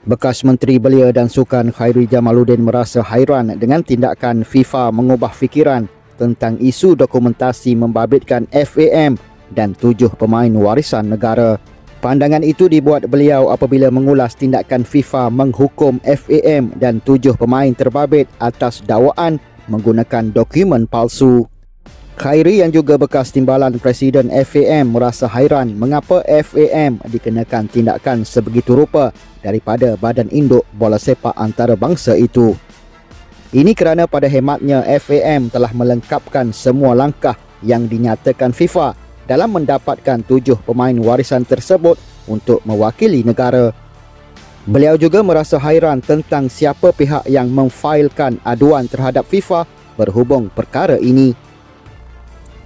Bekas Menteri Belia dan Sukan Khairi Jamaluddin merasa hairan dengan tindakan FIFA mengubah fikiran tentang isu dokumentasi membabitkan FAM dan 7 pemain warisan negara. Pandangan itu dibuat beliau apabila mengulas tindakan FIFA menghukum FAM dan 7 pemain terbabit atas dakwaan menggunakan dokumen palsu. Khairi yang juga bekas timbalan Presiden FAM merasa hairan mengapa FAM dikenakan tindakan sebegitu rupa daripada badan induk bola sepak antarabangsa itu. Ini kerana pada hematnya FAM telah melengkapkan semua langkah yang dinyatakan FIFA dalam mendapatkan 7 pemain warisan tersebut untuk mewakili negara. Beliau juga merasa hairan tentang siapa pihak yang memfailkan aduan terhadap FIFA berhubung perkara ini.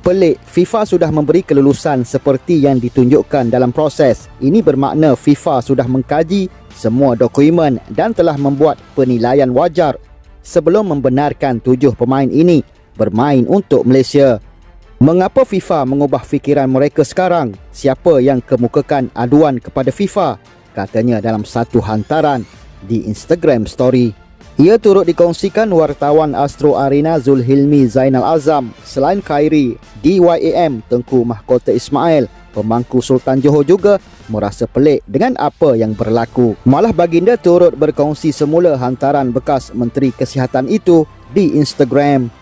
Pelik, FIFA sudah memberi kelulusan seperti yang ditunjukkan dalam proses. Ini bermakna FIFA sudah mengkaji semua dokumen dan telah membuat penilaian wajar sebelum membenarkan 7 pemain ini bermain untuk Malaysia. Mengapa FIFA mengubah fikiran mereka sekarang? Siapa yang kemukakan aduan kepada FIFA? Katanya dalam satu hantaran di Instagram Story. Ia turut dikongsikan wartawan Astro Arena Zulhilmi Zainal Azam. Selain Khairi, DYAM Tengku Mahkota Ismail, pemangku Sultan Johor juga merasa pelik dengan apa yang berlaku. Malah baginda turut berkongsi semula hantaran bekas Menteri Kesihatan itu di Instagram.